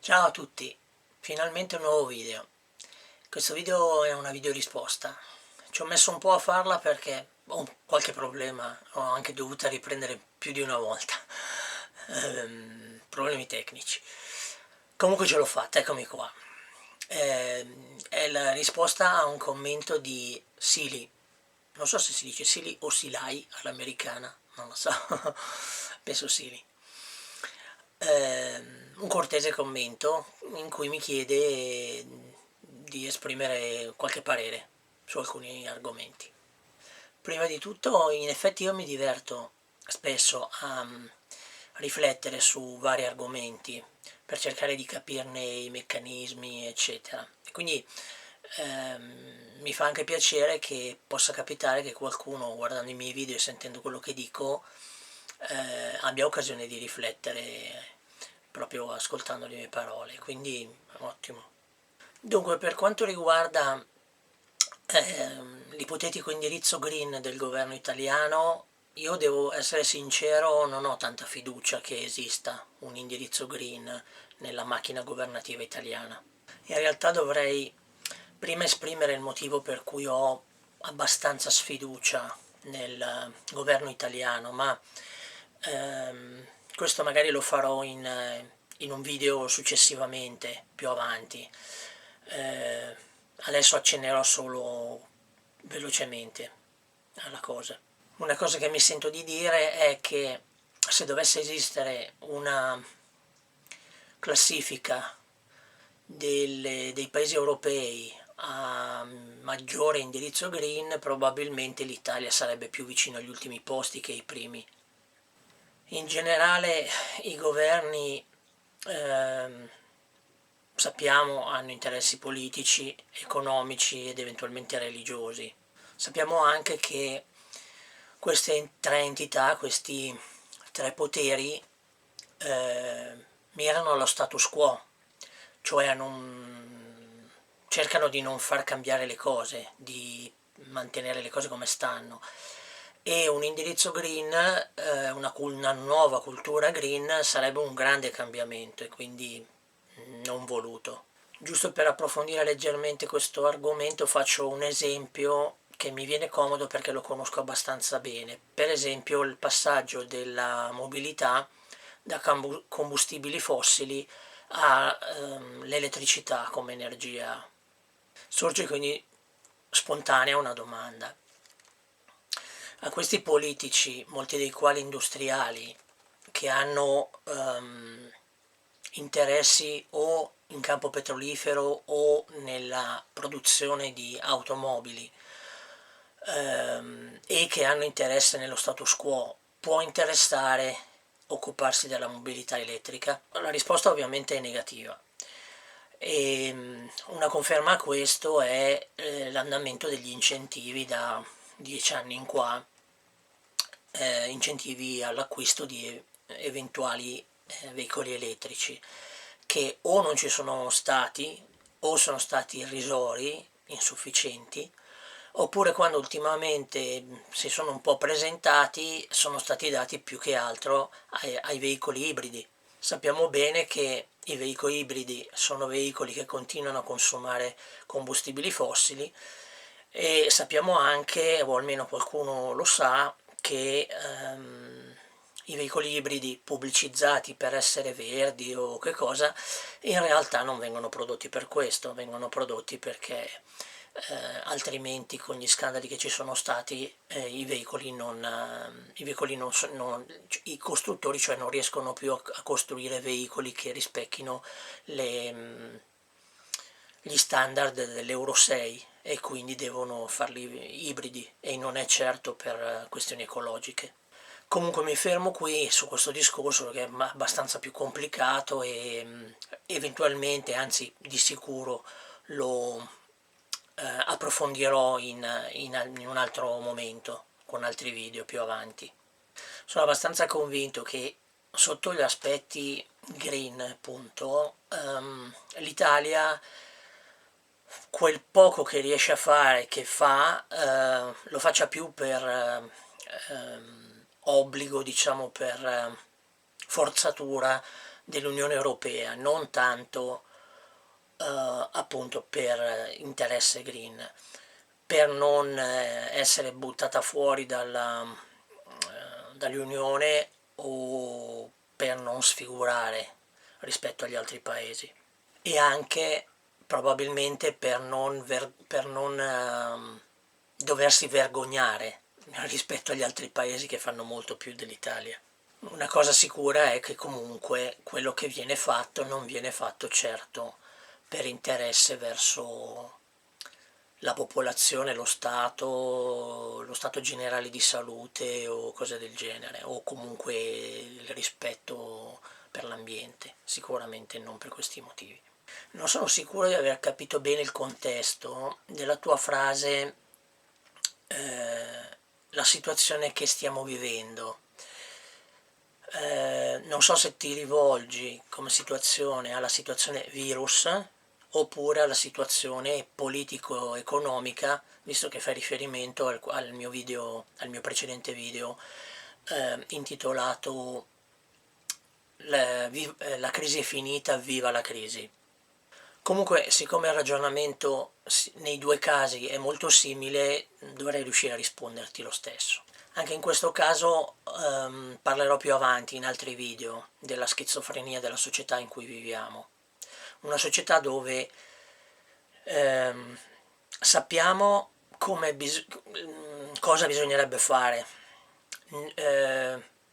Ciao a tutti, finalmente un nuovo video. Questo video è una video risposta. Ci ho messo un po' a farla perché ho qualche problema, ho anche dovuta riprendere più di una volta. Problemi tecnici. Comunque ce l'ho fatta, eccomi qua. È la risposta a un commento di Sili. Non so se si dice Sili o Silai all'americana, non lo so. Penso Sili. Un cortese commento in cui mi chiede di esprimere qualche parere su alcuni argomenti. Prima di tutto, in effetti io mi diverto spesso a riflettere su vari argomenti per cercare di capirne i meccanismi, eccetera. E quindi mi fa anche piacere che possa capitare che qualcuno, guardando i miei video e sentendo quello che dico, abbia occasione di riflettere proprio ascoltando le mie parole, quindi ottimo. Dunque, per quanto riguarda l'ipotetico indirizzo green del governo italiano, io devo essere sincero, non ho tanta fiducia che esista un indirizzo green nella macchina governativa italiana. In realtà dovrei prima esprimere il motivo per cui ho abbastanza sfiducia nel governo italiano, ma questo magari lo farò in un video successivamente, più avanti. Eh, Adesso accennerò solo velocemente alla cosa. Una cosa che mi sento di dire è che se dovesse esistere una classifica dei paesi europei a maggiore indirizzo green, probabilmente l'Italia sarebbe più vicino agli ultimi posti che ai primi. In generale i governi, ehm, sappiamo, hanno interessi politici, economici ed eventualmente religiosi. Sappiamo anche che queste tre entità, questi tre poteri, eh, mirano allo status quo, cioè cercano di non far cambiare le cose, di mantenere le cose come stanno. E un indirizzo green, una nuova cultura green sarebbe un grande cambiamento e quindi non voluto. Giusto per approfondire leggermente questo argomento faccio un esempio che mi viene comodo perché lo conosco abbastanza bene. Per esempio il passaggio della mobilità da combustibili fossili all'elettricità come energia. Sorge quindi spontanea una domanda. A questi politici, molti dei quali industriali, che hanno interessi o in campo petrolifero o nella produzione di automobili e che hanno interesse nello status quo, può interessare occuparsi della mobilità elettrica? La risposta ovviamente è negativa. E una conferma a questo è l'andamento degli incentivi da 10 anni in qua, incentivi all'acquisto di eventuali veicoli elettrici, che o non ci sono stati o sono stati irrisori, insufficienti, oppure quando ultimamente si sono un po' presentati sono stati dati più che altro ai veicoli ibridi. Sappiamo bene che i veicoli ibridi sono veicoli che continuano a consumare combustibili fossili e sappiamo anche, o almeno qualcuno lo sa, che i veicoli ibridi pubblicizzati per essere verdi o che cosa, in realtà non vengono prodotti per questo, vengono prodotti perché altrimenti con gli scandali che ci sono stati i costruttori cioè non riescono più a costruire veicoli che rispecchino gli standard dell'Euro 6 e quindi devono farli ibridi e non è certo per questioni ecologiche. Comunque mi fermo qui su questo discorso che è abbastanza più complicato e eventualmente, anzi di sicuro, lo approfondirò in un altro momento, con altri video più avanti. Sono abbastanza convinto che sotto gli aspetti green, appunto, l'Italia quel poco che riesce a fare, che fa, lo faccia più per obbligo, diciamo, per forzatura dell'Unione Europea, non tanto appunto per interesse green, per non essere buttata fuori dall'Unione o per non sfigurare rispetto agli altri paesi, e anche probabilmente per non doversi vergognare rispetto agli altri paesi che fanno molto più dell'Italia. Una cosa sicura è che comunque quello che viene fatto non viene fatto certo per interesse verso la popolazione, lo stato generale di salute o cose del genere, o comunque il rispetto per l'ambiente, sicuramente non per questi motivi. Non sono sicuro di aver capito bene il contesto della tua frase, la situazione che stiamo vivendo. Non so se ti rivolgi come situazione alla situazione virus oppure alla situazione politico-economica, visto che fai riferimento al mio video, al mio precedente video intitolato la crisi è finita, viva la crisi. Comunque, siccome il ragionamento nei due casi è molto simile, dovrei riuscire a risponderti lo stesso. Anche in questo caso parlerò più avanti in altri video della schizofrenia della società in cui viviamo. Una società dove sappiamo cosa bisognerebbe fare,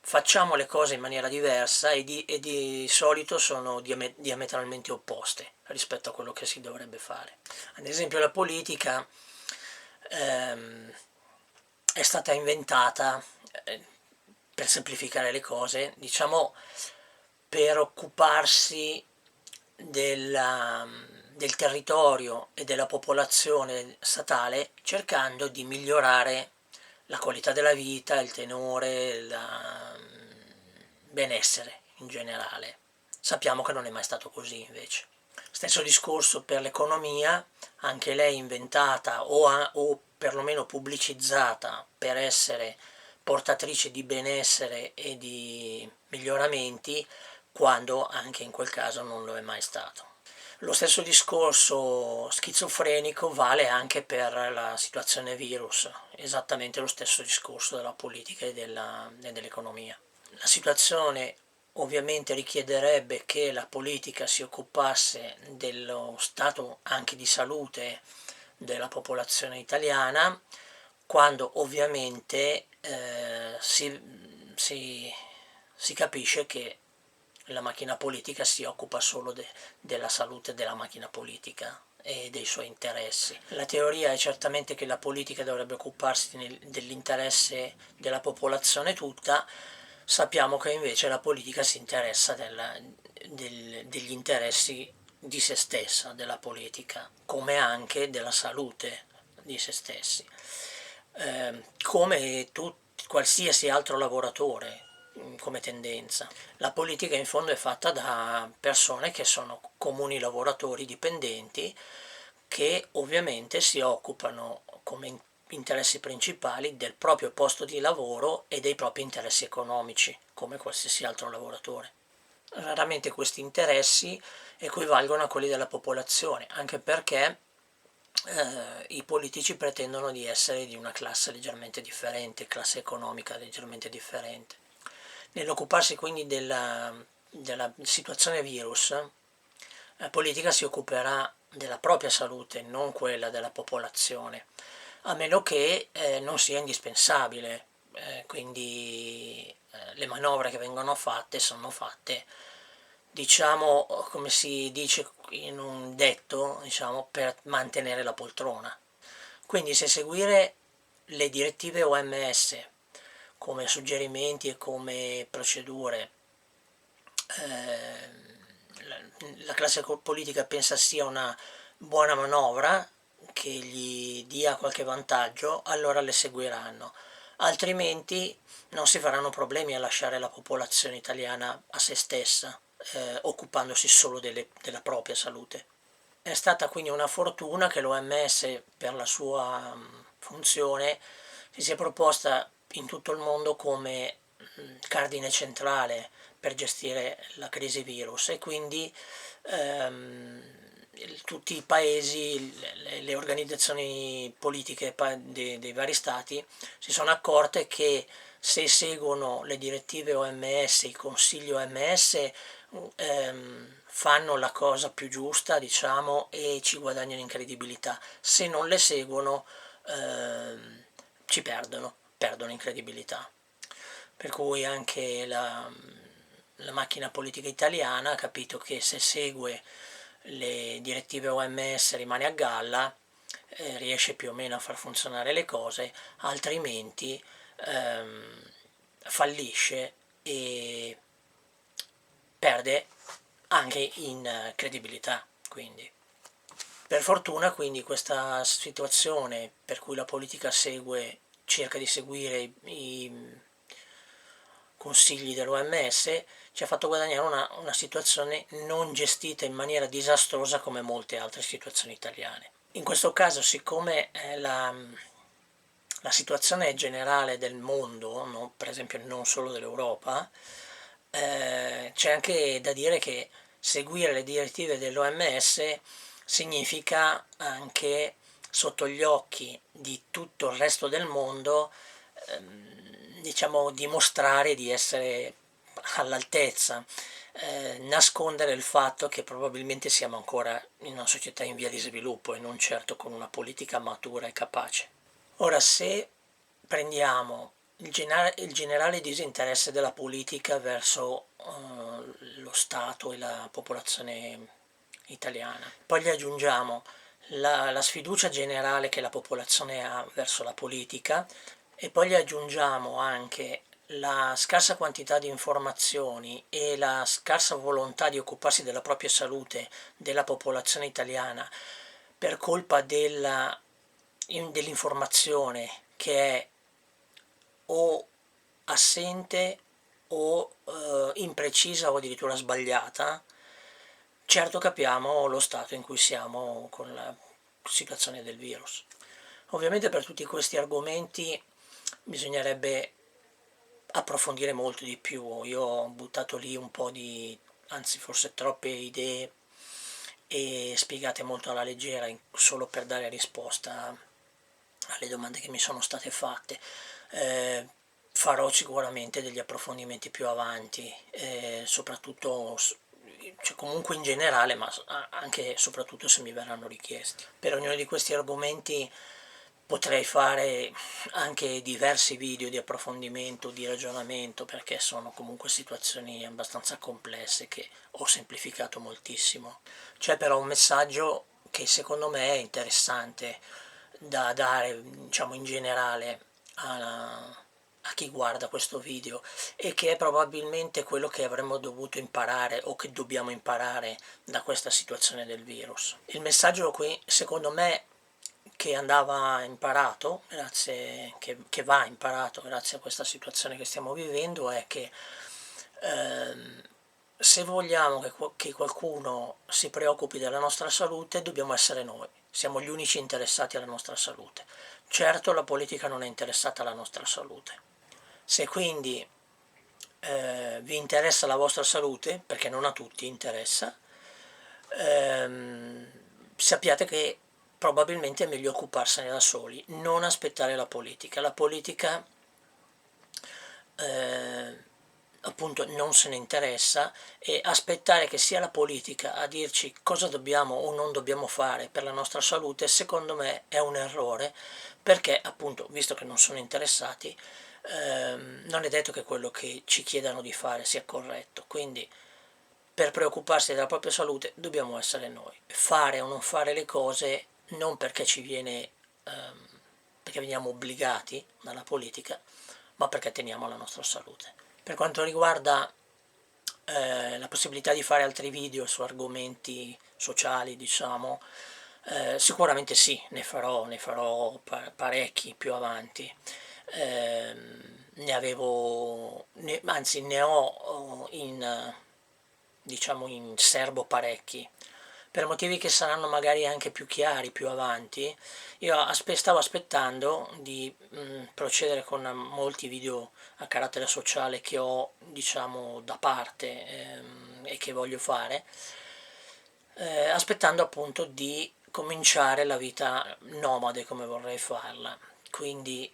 facciamo le cose in maniera diversa e di solito sono diametralmente opposte rispetto a quello che si dovrebbe fare. Ad esempio la politica è stata inventata, per semplificare le cose, diciamo, per occuparsi del territorio e della popolazione statale, cercando di migliorare la qualità della vita, il tenore, il benessere in generale. Sappiamo che non è mai stato così invece. Stesso discorso per l'economia, anche lei inventata o perlomeno pubblicizzata per essere portatrice di benessere e di miglioramenti, quando anche in quel caso non lo è mai stato. Lo stesso discorso schizofrenico vale anche per la situazione virus, esattamente lo stesso discorso della politica e dell'economia. La situazione ovviamente richiederebbe che la politica si occupasse dello stato anche di salute della popolazione italiana, quando ovviamente si capisce che la macchina politica si occupa solo della salute della macchina politica e dei suoi interessi. La teoria è certamente che la politica dovrebbe occuparsi dell'interesse della popolazione tutta. Sappiamo che invece la politica si interessa degli interessi di se stessa, della politica, come anche della salute di se stessi, come qualsiasi altro lavoratore come tendenza. La politica in fondo è fatta da persone che sono comuni lavoratori dipendenti che ovviamente si occupano come interessi principali del proprio posto di lavoro e dei propri interessi economici, come qualsiasi altro lavoratore. Raramente questi interessi equivalgono a quelli della popolazione, anche perché i politici pretendono di essere di una classe leggermente differente, classe economica leggermente differente. Nell'occuparsi quindi della situazione virus, la politica si occuperà della propria salute, non quella della popolazione, a meno che non sia indispensabile, quindi le manovre che vengono fatte sono fatte, diciamo, come si dice in un detto, diciamo, per mantenere la poltrona. Quindi se seguire le direttive OMS come suggerimenti e come procedure la classe politica pensa sia una buona manovra che gli dia qualche vantaggio, allora le seguiranno, altrimenti non si faranno problemi a lasciare la popolazione italiana a se stessa, occupandosi solo della propria salute. È stata quindi una fortuna che l'OMS, per la sua funzione, si sia proposta in tutto il mondo come cardine centrale per gestire la crisi virus, e quindi tutti i paesi, le organizzazioni politiche dei vari stati si sono accorte che se seguono le direttive OMS, il Consiglio OMS, fanno la cosa più giusta, diciamo, e ci guadagnano in credibilità. Se non le seguono, ci perdono in credibilità. Per cui anche la macchina politica italiana ha capito che se segue le direttive OMS rimane a galla, riesce più o meno a far funzionare le cose, altrimenti fallisce e perde anche in credibilità. Quindi per fortuna, quindi, questa situazione per cui la politica cerca di seguire i consigli dell'OMS ci ha fatto guadagnare una situazione non gestita in maniera disastrosa come molte altre situazioni italiane. In questo caso, siccome la situazione generale del mondo, no? Per esempio non solo dell'Europa, c'è anche da dire che seguire le direttive dell'OMS significa anche sotto gli occhi di tutto il resto del mondo, diciamo, dimostrare di essere all'altezza, nascondere il fatto che probabilmente siamo ancora in una società in via di sviluppo e non certo con una politica matura e capace. Ora, se prendiamo il generale disinteresse della politica verso lo Stato e la popolazione italiana, poi gli aggiungiamo la sfiducia generale che la popolazione ha verso la politica, e poi gli aggiungiamo anche la scarsa quantità di informazioni e la scarsa volontà di occuparsi della propria salute della popolazione italiana per colpa dell'informazione che è o assente o imprecisa o addirittura sbagliata, certo capiamo lo stato in cui siamo con la situazione del virus. Ovviamente per tutti questi argomenti bisognerebbe approfondire molto di più. Io ho buttato lì un po' anzi forse troppe idee e spiegate molto alla leggera, solo per dare risposta alle domande che mi sono state fatte. Farò sicuramente degli approfondimenti più avanti, soprattutto, cioè comunque in generale, ma anche e soprattutto se mi verranno richiesti. Per ognuno di questi argomenti potrei fare anche diversi video di approfondimento, di ragionamento, perché sono comunque situazioni abbastanza complesse che ho semplificato moltissimo. C'è però un messaggio che secondo me è interessante da dare, diciamo, in generale a chi guarda questo video, e che è probabilmente quello che avremmo dovuto imparare o che dobbiamo imparare da questa situazione del virus. Il messaggio qui, secondo me, che andava imparato, che va imparato grazie a questa situazione che stiamo vivendo, è che se vogliamo che qualcuno si preoccupi della nostra salute, dobbiamo essere noi. Siamo gli unici interessati alla nostra salute. Certo, la politica non è interessata alla nostra salute. Se quindi vi interessa la vostra salute, perché non a tutti interessa, sappiate che probabilmente è meglio occuparsene da soli, non aspettare la politica. La politica appunto non se ne interessa, e aspettare che sia la politica a dirci cosa dobbiamo o non dobbiamo fare per la nostra salute, secondo me è un errore, perché appunto, visto che non sono interessati, non è detto che quello che ci chiedano di fare sia corretto. Quindi per preoccuparsi della propria salute dobbiamo essere noi, fare o non fare le cose non perché perché veniamo obbligati dalla politica, ma perché teniamo la nostra salute. Per quanto riguarda la possibilità di fare altri video su argomenti sociali, diciamo, sicuramente sì, ne farò parecchi più avanti. Ne ho diciamo in serbo parecchi, per motivi che saranno magari anche più chiari più avanti. Io stavo aspettando di procedere con molti video a carattere sociale che ho, diciamo, da parte e che voglio fare, aspettando appunto di cominciare la vita nomade come vorrei farla, quindi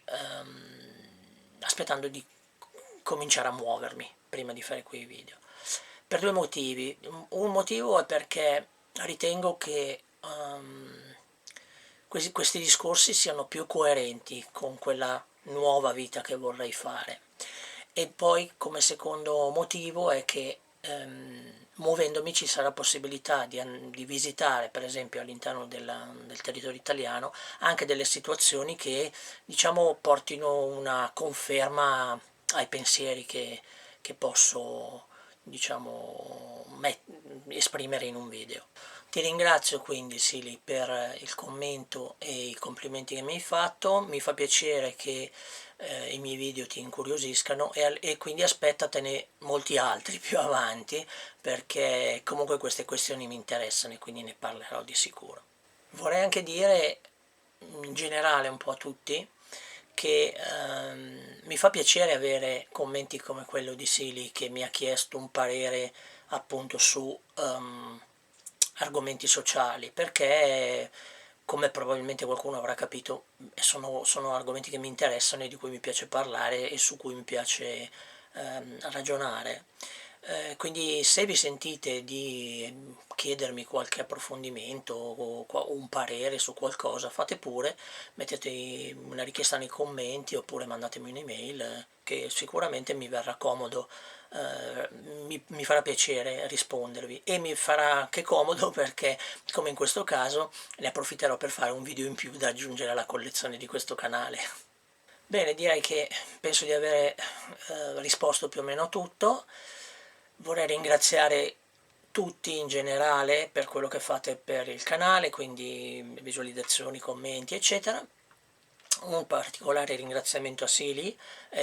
aspettando di cominciare a muovermi prima di fare quei video. Per due motivi. Un motivo è perché ritengo che questi discorsi siano più coerenti con quella nuova vita che vorrei fare. E poi come secondo motivo è che muovendomi ci sarà possibilità di visitare, per esempio all'interno del territorio italiano, anche delle situazioni che diciamo portino una conferma ai pensieri che posso diciamo esprimere in un video. Ti ringrazio quindi Sili per il commento e i complimenti che mi hai fatto, mi fa piacere che i miei video ti incuriosiscano e quindi aspettatene molti altri più avanti perché comunque queste questioni mi interessano e quindi ne parlerò di sicuro. Vorrei anche dire in generale un po' a tutti che mi fa piacere avere commenti come quello di Sili che mi ha chiesto un parere appunto su argomenti sociali, perché come probabilmente qualcuno avrà capito sono argomenti che mi interessano e di cui mi piace parlare e su cui mi piace ragionare. Quindi se vi sentite di chiedermi qualche approfondimento o un parere su qualcosa, fate pure, mettete una richiesta nei commenti oppure mandatemi un'email che sicuramente mi verrà comodo, mi farà piacere rispondervi e mi farà anche comodo perché come in questo caso ne approfitterò per fare un video in più da aggiungere alla collezione di questo canale. Bene, direi che penso di aver risposto più o meno a tutto. Vorrei ringraziare tutti in generale per quello che fate per il canale, quindi visualizzazioni, commenti, eccetera. Un particolare ringraziamento a Sili,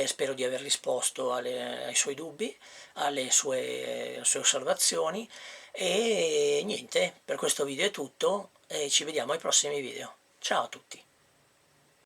spero di aver risposto ai suoi dubbi, alle sue osservazioni e niente, per questo video è tutto e ci vediamo ai prossimi video. Ciao a tutti!